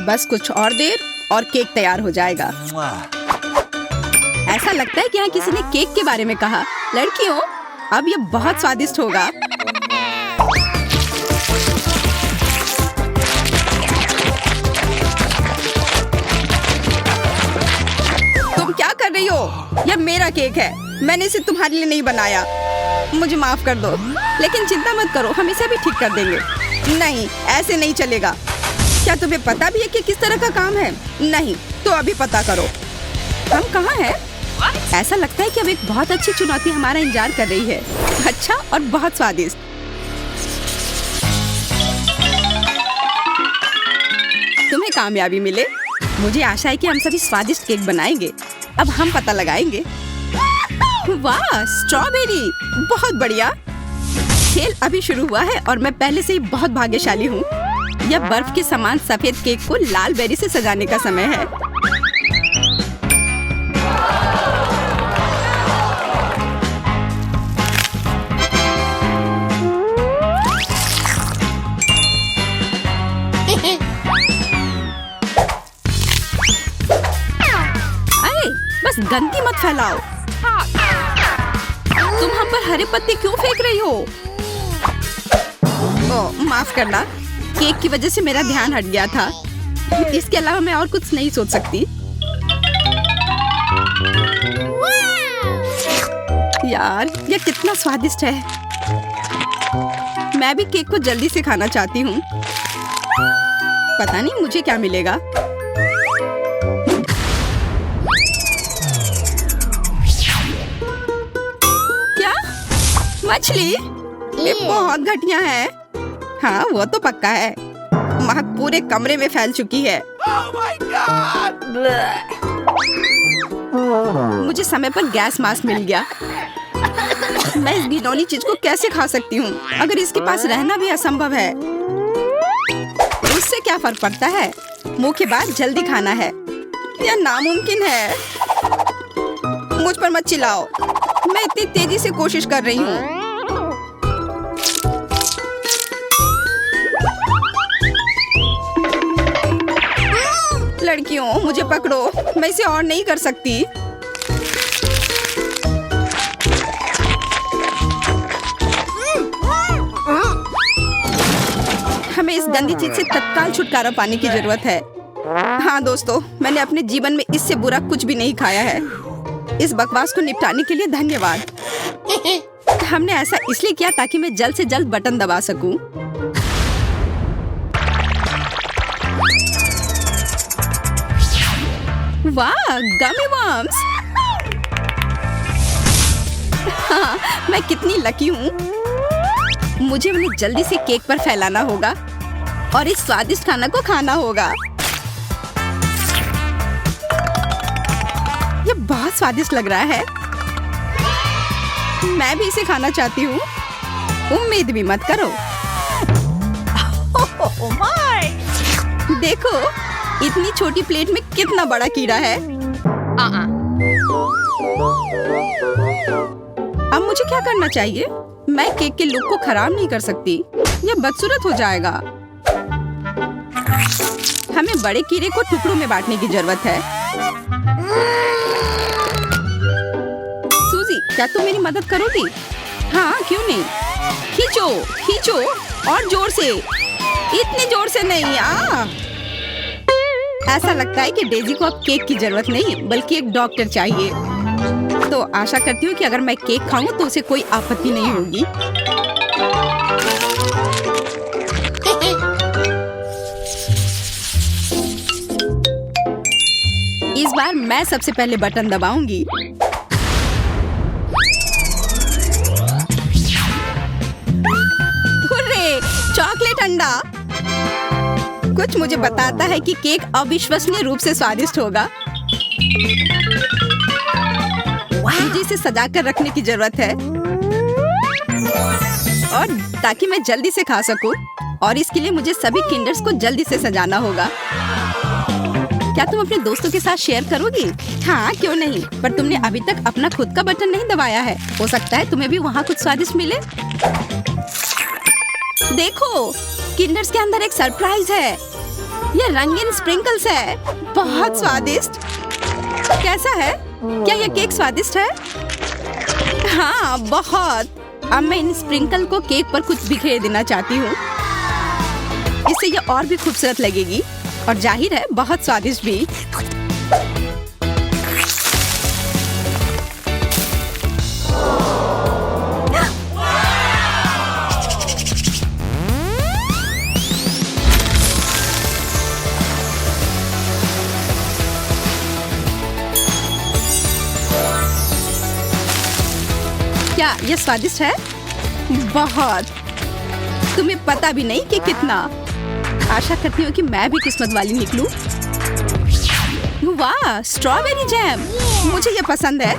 बस कुछ और देर और केक तैयार हो जाएगा। ऐसा लगता है कि यहाँ किसी ने केक के बारे में कहा। लड़कियों, अब ये बहुत स्वादिष्ट होगा। तुम क्या कर रही हो? यह मेरा केक है, मैंने इसे तुम्हारे लिए नहीं बनाया। मुझे माफ कर दो, लेकिन चिंता मत करो, हम इसे भी ठीक कर देंगे। नहीं, ऐसे नहीं चलेगा। क्या तुम्हें पता भी है कि किस तरह का काम है? नहीं, तो अभी पता करो। हम कहाँ हैं? ऐसा लगता है कि अब एक बहुत अच्छी चुनौती हमारा इंतजार कर रही है। अच्छा और बहुत स्वादिष्ट। तुम्हें कामयाबी मिले। मुझे आशा है कि हम सभी स्वादिष्ट केक बनाएंगे। अब हम पता लगाएंगे। वाह, स्ट्रॉबेरी, बहुत बढ़िया। खेल अभी शुरू हुआ है और मैं पहले से ही बहुत भाग्यशाली हूँ। यह बर्फ के समान सफेद केक को लाल बेरी से सजाने का समय है। अरे, बस गंदगी मत फैलाओ। तुम हम पर हरे पत्ते क्यों फेंक रही हो? ओह, माफ करना, केक की वजह से मेरा ध्यान हट गया था। इसके अलावा मैं और कुछ नहीं सोच सकती। यार, यह कितना स्वादिष्ट है। मैं भी केक को जल्दी से खाना चाहती हूँ। पता नहीं मुझे क्या मिलेगा। क्या? मछली? ये बहुत घटिया है। हाँ, वो तो पक्का है। महक पूरे कमरे में फैल चुकी है। Oh my God! मुझे समय पर गैस मास्क मिल गया। मैं इस घिनौनी चीज को कैसे खा सकती हूँ? अगर इसके पास रहना भी असंभव है, उससे क्या फर्क पड़ता है? मुंह के बाद जल्दी खाना है। यह नामुमकिन है। मुझ पर मत चिल्लाओ। मैं इतनी तेजी से कोशिश कर रही हूँ। लड़कियों, मुझे पकड़ो, मैं इसे और नहीं कर सकती। हमें इस गंदी चीज से तत्काल छुटकारा पाने की जरूरत है। हाँ दोस्तों, मैंने अपने जीवन में इससे बुरा कुछ भी नहीं खाया है। इस बकवास को निपटाने के लिए धन्यवाद। हमने ऐसा इसलिए किया ताकि मैं जल्द से जल्द बटन दबा सकूं। वाह, गमी वर्म्स! हाँ, मैं कितनी लकी हूँ। मुझे उन्हें जल्दी से केक पर फैलाना होगा और इस स्वादिष्ट खाना को खाना होगा। ये बहुत स्वादिष्ट लग रहा है। मैं भी इसे खाना चाहती हूँ। उम्मीद भी मत करो। देखो, इतनी छोटी प्लेट में कितना बड़ा कीड़ा है। अब मुझे क्या करना चाहिए? मैं केक के लुक को खराब नहीं कर सकती। यह बदसूरत हो जाएगा। हमें बड़े कीड़े को टुकड़ों में बांटने की जरूरत है। सूजी, क्या तुम मेरी मदद करोगी? हाँ, क्यों नहीं। खींचो, खींचो और जोर से। इतने जोर से नहीं। ऐसा लगता है कि डेजी को अब केक की जरूरत नहीं, बल्कि एक डॉक्टर चाहिए। तो आशा करती हूँ कि अगर मैं केक खाऊं तो उसे कोई आपत्ति नहीं होगी। इस बार मैं सबसे पहले बटन दबाऊंगी। हुर्रे, चॉकलेट अंडा! कुछ मुझे बताता है कि केक अविश्वसनीय रूप से स्वादिष्ट होगा। मुझे इसे सजा कर रखने की जरूरत है, और ताकि मैं जल्दी से खा सकूं। और इसके लिए मुझे सभी किंडर्स को जल्दी से सजाना होगा। क्या तुम अपने दोस्तों के साथ शेयर करोगी? हाँ, क्यों नहीं। पर तुमने अभी तक अपना खुद का बटन नहीं दबाया है। हो सकता है तुम्हें भी वहाँ कुछ स्वादिष्ट मिले। देखो, किंडर्स के अंदर एक सरप्राइज है। ये रंगीन स्प्रिंकल्स है, बहुत स्वादिष्ट। कैसा है? क्या ये केक स्वादिष्ट है? हाँ, बहुत। अब मैं इन स्प्रिंकल को केक पर कुछ बिखेर देना चाहती हूँ। इससे ये और भी खूबसूरत लगेगी और जाहिर है बहुत स्वादिष्ट भी। क्या ये स्वादिष्ट है? बहुत। तुम्हें पता भी नहीं कि कितना। आशा करती हूँ कि मैं भी किस्मत वाली निकलूं। वाह, स्ट्रॉबेरी जैम, मुझे ये पसंद है।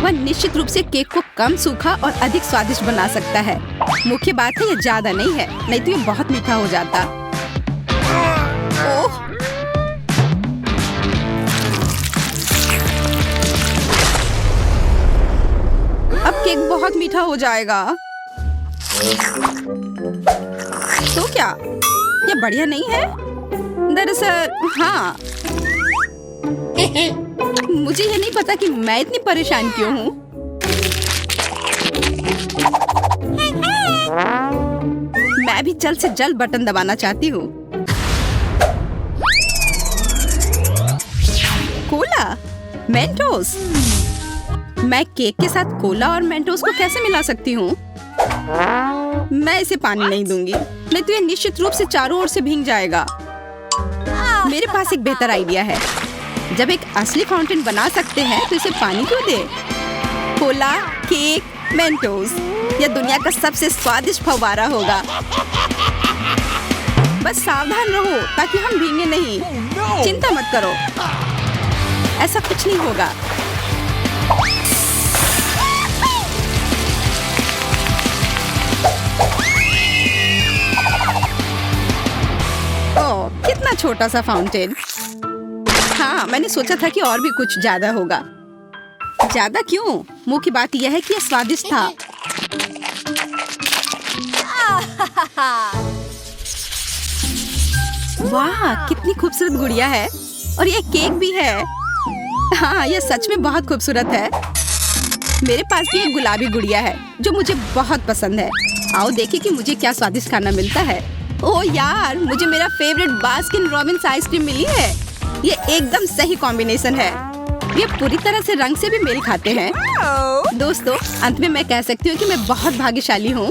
वह निश्चित रूप से केक को कम सूखा और अधिक स्वादिष्ट बना सकता है। मुख्य बात है ये ज्यादा नहीं है, नहीं तो ये बहुत मीठा हो जाता। ओह, अब केक बहुत मीठा हो जाएगा। तो क्या ये बढ़िया नहीं है? दरअसल हाँ, मुझे ये नहीं पता कि मैं इतनी परेशान क्यों हूँ। मैं भी जल्द से जल्द बटन दबाना चाहती हूँ। Cola, Mentos. मैं केक के साथ कोला और मेंटोस को कैसे मिला सकती हूँ? मैं इसे पानी नहीं दूंगी, नहीं तो ये निश्चित रूप से चारों ओर से भीग जाएगा। मेरे पास एक बेहतर आइडिया है। जब एक असली फाउंटेन बना सकते हैं तो इसे पानी क्यों दे? कोला, केक, मेंटोस, यह दुनिया का सबसे स्वादिष्ट फव्वारा होगा। बस सावधान रहो ताकि हम भीगे नहीं। चिंता मत करो, ऐसा कुछ नहीं होगा। ओह, कितना छोटा सा फाउंटेन। हाँ, मैंने सोचा था कि और भी कुछ ज्यादा होगा। ज्यादा क्यों? मुख्य बात यह है कि यह स्वादिष्ट था। वाह, कितनी खूबसूरत गुड़िया है और ये केक भी है। हाँ, यह सच में बहुत खूबसूरत है। मेरे पास भी एक गुलाबी गुड़िया है जो मुझे बहुत पसंद है। आओ देखें कि मुझे क्या स्वादिष्ट खाना मिलता है। ओह यार, मुझे मेरा फेवरेट बास्किन रॉबिन्स आइसक्रीम मिली है। ये एकदम सही कॉम्बिनेशन है। ये पूरी तरह से रंग से भी मेल खाते हैं। दोस्तों, अंत में मैं कह सकती हूँ कि मैं बहुत भाग्यशाली हूँ।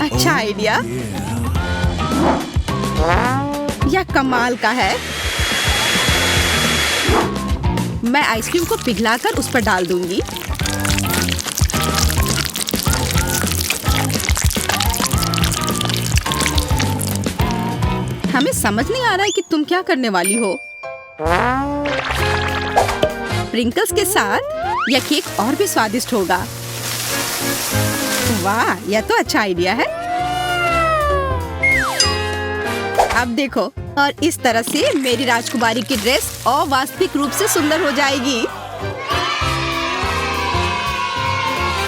अच्छा आइडिया। यह कमाल का है। मैं आइसक्रीम को पिघलाकर उस पर डाल दूंगी। हमें समझ नहीं आ रहा है कि तुम क्या करने वाली हो। स्प्रिंकल्स के साथ यह केक और भी स्वादिष्ट होगा। वाह, यह तो अच्छा आइडिया है। अब देखो, और इस तरह से मेरी राजकुमारी की ड्रेस अवास्तविक रूप से सुंदर हो जाएगी।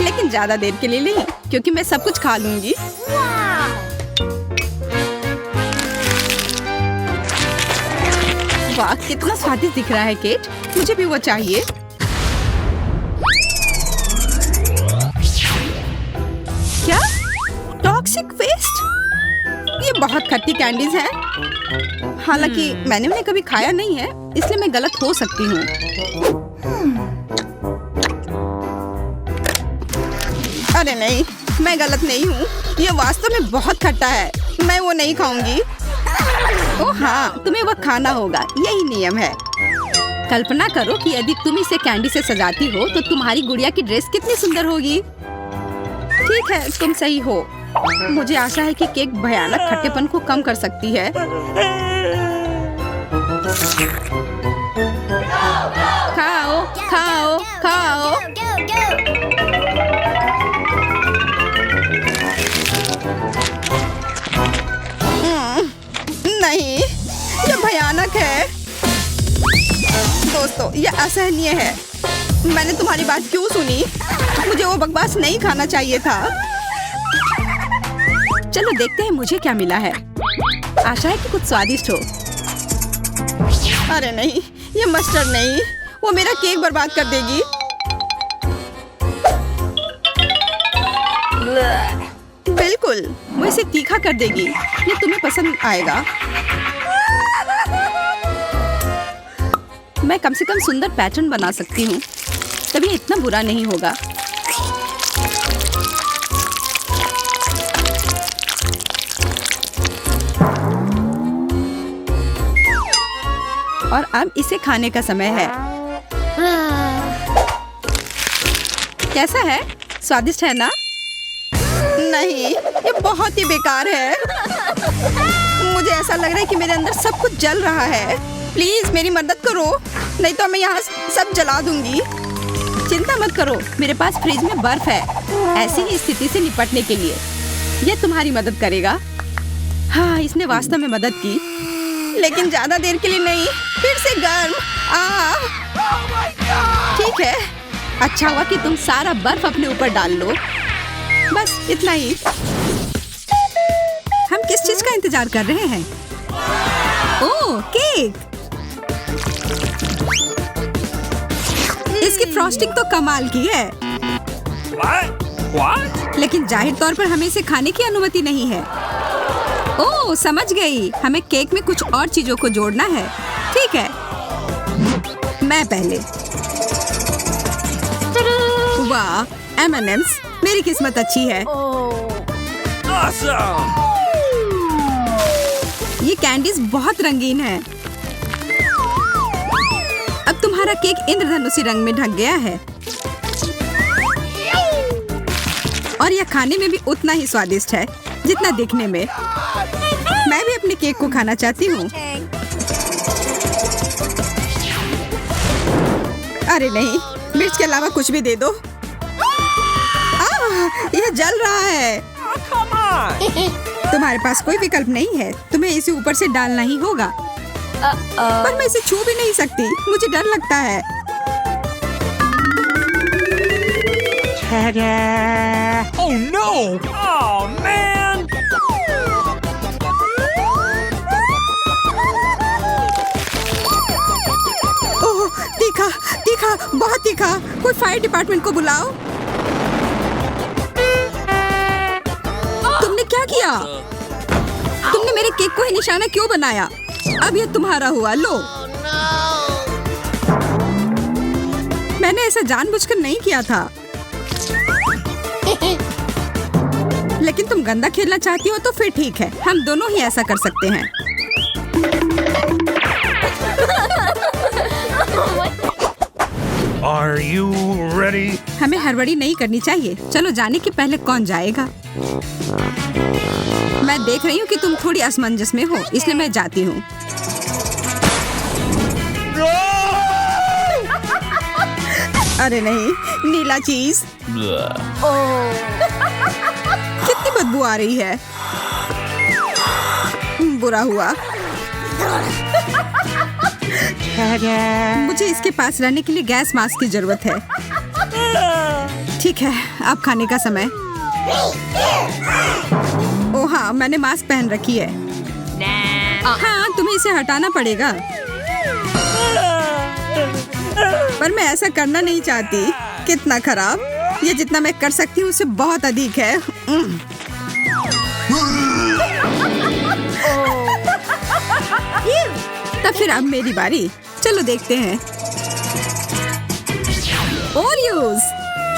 लेकिन ज्यादा देर के लिए नहीं, क्योंकि मैं सब कुछ खा लूंगी। वाह, कितना स्वादिष्ट दिख रहा है केक। मुझे भी वो चाहिए। क्या? Toxic waste? ये बहुत खट्टी कैंडीज हैं। हालांकि मैंने उन्हें कभी खाया नहीं है, इसलिए मैं गलत हो सकती हूँ। अरे नहीं, मैं गलत नहीं हूँ। ये वास्तव में बहुत खट्टा है। मैं वो नहीं खाऊंगी। ओह हाँ, तुम्हें वह खाना होगा, यही नियम है। कल्पना करो कि यदि तुम इसे कैंडी से सजाती हो तो तुम्हारी गुड़िया की ड्रेस कितनी सुंदर होगी। ठीक है, तुम सही हो। मुझे आशा है कि केक भयानक खट्टेपन को कम कर सकती है। खाओ, खाओ, खाओ। नहीं, ये भयानक है। दोस्तों, ये असहनीय है। मैंने तुम्हारी बात क्यों सुनी? मुझे वो बकवास नहीं खाना चाहिए था। चलो देखते हैं मुझे क्या मिला है। आशा है कि कुछ स्वादिष्ट हो। अरे नहीं, ये मस्टर्ड नहीं, वो मेरा केक बर्बाद कर देगी। बिल्कुल, वो इसे तीखा कर देगी। ये तुम्हें पसंद आएगा। मैं कम से कम सुंदर पैटर्न बना सकती हूँ, तभी इतना बुरा नहीं होगा। और अब इसे खाने का समय है। कैसा है? स्वादिष्ट है ना? नहीं, ये बहुत ही बेकार है। मुझे ऐसा लग रहा है कि मेरे अंदर सब कुछ जल रहा है। प्लीज मेरी मदद करो, नहीं तो मैं यहाँ सब जला दूंगी। चिंता मत करो, मेरे पास फ्रिज में बर्फ है। ऐसी ही स्थिति से निपटने के लिए यह तुम्हारी मदद करेगा। हाँ, इसने वास्तव में मदद की, लेकिन ज्यादा देर के लिए नहीं। फिर से गर्म। ठीक है, अच्छा हुआ कि तुम सारा बर्फ अपने ऊपर डाल लो। बस इतना ही। हम किस चीज का इंतजार कर रहे हैं? ओह, केक। इसकी फ्रॉस्टिंग तो कमाल की है। What? लेकिन जाहिर तौर पर हमें इसे खाने की अनुमति नहीं है। ओह, समझ गई। हमें केक में कुछ और चीजों को जोड़ना है। ठीक है, मैं पहले। वाह, M&M's। मेरी किस्मत अच्छी है। Awesome! ये कैंडीज बहुत रंगीन है। अब तुम्हारा केक इंद्रधनुषी रंग में ढक गया है और यह खाने में भी उतना ही स्वादिष्ट है जितना दिखने में। मैं भी अपने केक को खाना चाहती हूँ। अरे नहीं, मिर्च के अलावा कुछ भी दे दो। यह जल रहा है। Come on! तुम्हारे पास कोई विकल्प नहीं है, तुम्हें इसे ऊपर से डालना ही होगा। पर मैं इसे छू भी नहीं सकती, मुझे डर लगता है। Oh no! Oh man! ओह, तीखा, तीखा, बहुत तीखा। कोई फायर डिपार्टमेंट को बुलाओ। तुमने क्या किया? तुमने मेरे केक को ही निशाना क्यों बनाया? अब ये तुम्हारा हुआ, लो। मैंने ऐसा जानबूझकर नहीं किया था। लेकिन तुम गंदा खेलना चाहती हो तो फिर ठीक है, हम दोनों ही ऐसा कर सकते हैं। Are you ready? हमें हड़बड़ी नहीं करनी चाहिए। चलो जाने के पहले कौन जाएगा? मैं देख रही हूँ कि तुम थोड़ी असमंजस में हो, इसलिए मैं जाती हूँ। अरे नहीं, नीला चीज। कितनी बदबू आ रही है। बुरा हुआ। मुझे इसके पास रहने के लिए गैस मास्क की जरूरत है। ठीक है, अब खाने का समय। ओह हाँ, मैंने मास्क पहन रखी है। हाँ, तुम्हें इसे हटाना पड़ेगा। पर मैं ऐसा करना नहीं चाहती। कितना खराब। ये जितना मैं कर सकती हूँ उससे बहुत अधिक है। तब फिर अब मेरी बारी। चलो देखते हैं। ओरियोस,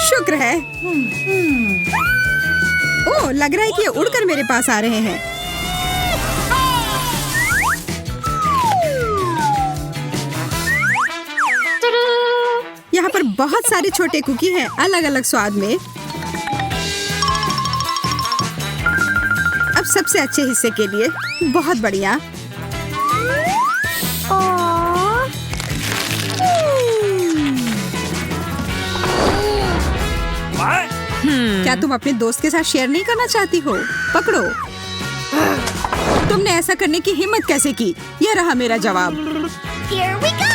शुक्र है। ओह, लग रहा है कि ये उड़कर मेरे पास आ रहे हैं। यहाँ पर बहुत सारे छोटे कुकी हैं, अलग अलग स्वाद में। अब सबसे अच्छे हिस्से के लिए बहुत बढ़िया। क्या तुम अपने दोस्त के साथ शेयर नहीं करना चाहती हो? पकड़ो। तुमने ऐसा करने की हिम्मत कैसे की? यह रहा मेरा जवाब। Here we go!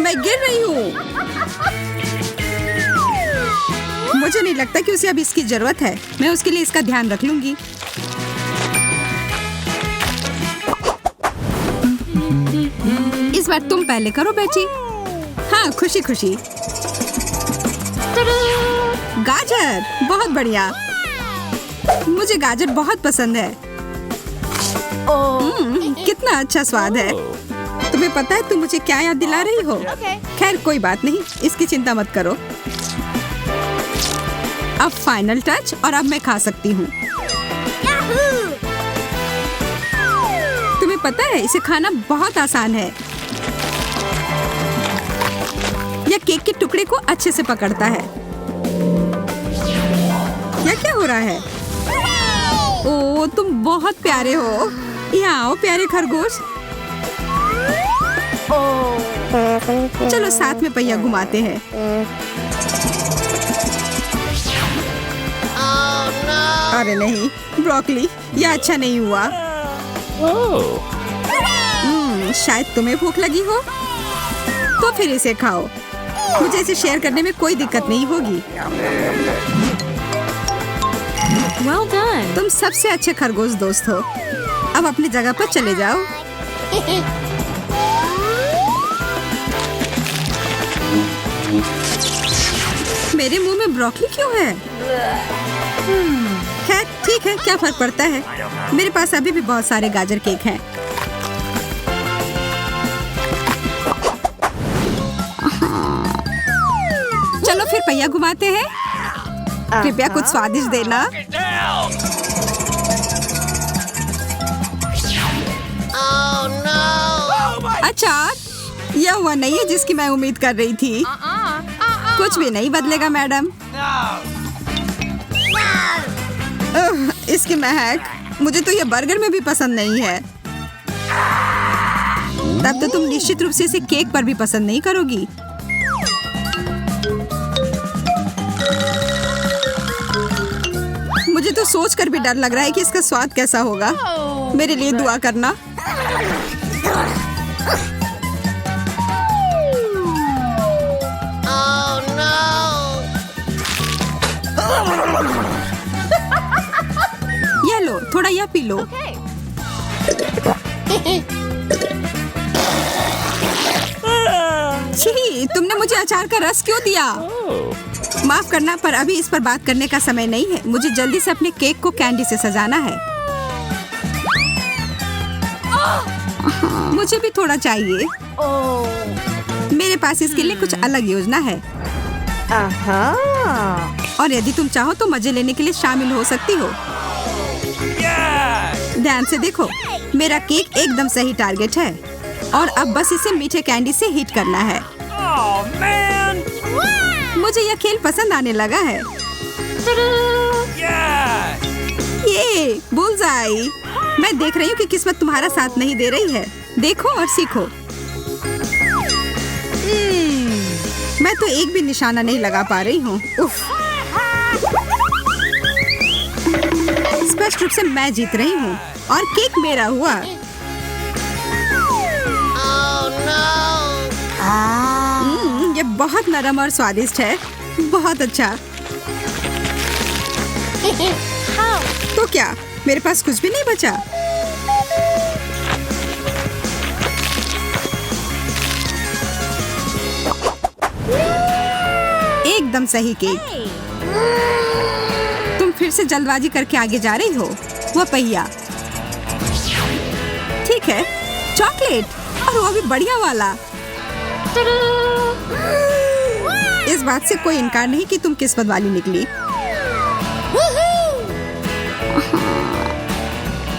मैं गिर रही हूँ। मुझे नहीं लगता कि उसे अब इसकी जरूरत है। मैं उसके लिए इसका ध्यान रख लूंगी। इस बार तुम पहले करो बेटी। हाँ, खुशी खुशी। गाजर, बहुत बढ़िया। मुझे गाजर बहुत पसंद है। कितना अच्छा स्वाद है। तुम्हें पता है तुम मुझे क्या याद दिला रही हो? खैर कोई बात नहीं, इसकी चिंता मत करो। अब फाइनल टच, और अब मैं खा सकती हूँ। तुम्हें पता है इसे खाना बहुत आसान है। यह केक के टुकड़े को अच्छे से पकड़ता है। क्या हो रहा है? ओ, तुम बहुत प्यारे हो। यहाँ आओ प्यारे खरगोश। चलो साथ में पहिया घुमाते हैं। अरे नहीं ब्रोकली, यह अच्छा नहीं हुआ। शायद तुम्हें भूख लगी हो, तो फिर इसे खाओ। मुझे इसे शेयर करने में कोई दिक्कत नहीं होगी। Well done. तुम सबसे अच्छे खरगोश दोस्त हो। अब अपनी जगह पर चले जाओ। मेरे मुंह में ब्रोकली क्यों है? खैर ठीक है, क्या फर्क पड़ता है। मेरे पास अभी भी बहुत सारे गाजर केक हैं। चलो फिर पहिया घुमाते हैं। कृपया कुछ स्वादिष्ट देना। अचार, यह वह नहीं है जिसकी मैं उम्मीद कर रही थी। कुछ भी नहीं बदलेगा मैडम। इसकी महक, मुझे तो यह बर्गर में भी पसंद नहीं है। तब तो तुम निश्चित रूप से इसे केक पर भी पसंद नहीं करोगी। मुझे तो सोचकर भी डर लग रहा है कि इसका स्वाद कैसा होगा। मेरे लिए दुआ करना। ये लो, थोड़ा यह पी लो। छी, तुमने मुझे अचार का रस क्यों दिया? माफ करना, पर अभी इस पर बात करने का समय नहीं है। मुझे जल्दी से अपने केक को कैंडी से सजाना है। मुझे भी थोड़ा चाहिए। मेरे पास इसके लिए कुछ अलग योजना है। और यदि तुम चाहो तो मजे लेने के लिए शामिल हो सकती हो। ध्यान से देखो, मेरा केक एकदम सही टारगेट है। और अब बस इसे मीठे कैंडी से हिट करना है। मुझे यह खेल पसंद आने लगा है। ये बुलजाई। मैं देख रही हूँ कि किस्मत तुम्हारा साथ नहीं दे रही है। देखो और सीखो। मैं तो एक भी निशाना नहीं लगा पा रही हूँ। स्पष्ट रूप से मैं जीत रही हूँ और केक मेरा हुआ। ये बहुत नरम और स्वादिष्ट है। बहुत अच्छा। तो क्या मेरे पास कुछ भी नहीं बचा? एकदम सही केक। तुम फिर से जल्दबाजी करके आगे जा रही हो। वह पहिया। ठीक है, चॉकलेट, और वो भी बढ़िया वाला। इस बात से कोई इनकार नहीं कि तुम किस्मत वाली निकली।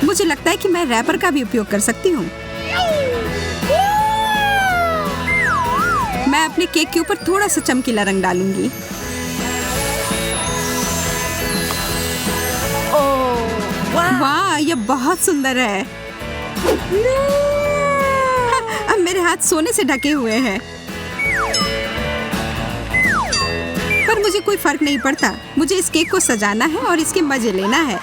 मुझे लगता है कि मैं रैपर का भी उपयोग कर सकती हूँ। मैं अपने केक के ऊपर थोड़ा सा चमकीला रंग डालूंगी। वाह, यह बहुत सुंदर है। अब मेरे हाथ सोने से ढके हुए हैं। पर मुझे कोई फर्क नहीं पड़ता। मुझे इस केक को सजाना है और इसके मजे लेना है।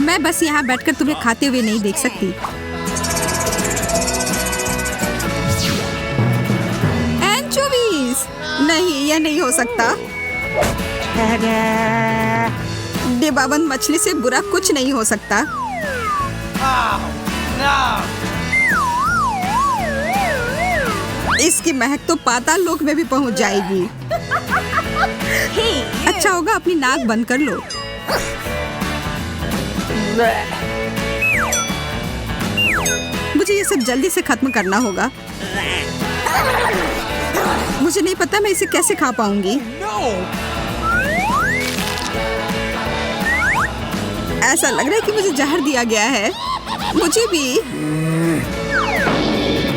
मैं मैं बस यहाँ बैठकर तुम्हें खाते हुए नहीं देख सकती। एंचोवीज! नहीं, यह नहीं हो सकता। डिब्बाबंद मछली से बुरा कुछ नहीं हो सकता। इसकी महक तो पाताल लोक में भी पहुंच जाएगी। अच्छा होगा अपनी नाक बंद कर लो। मुझे ये सब जल्दी से खत्म करना होगा। मुझे नहीं पता मैं इसे कैसे खा पाऊंगी। No! ऐसा लग रहा है कि मुझे जहर दिया गया है। मुझे भी।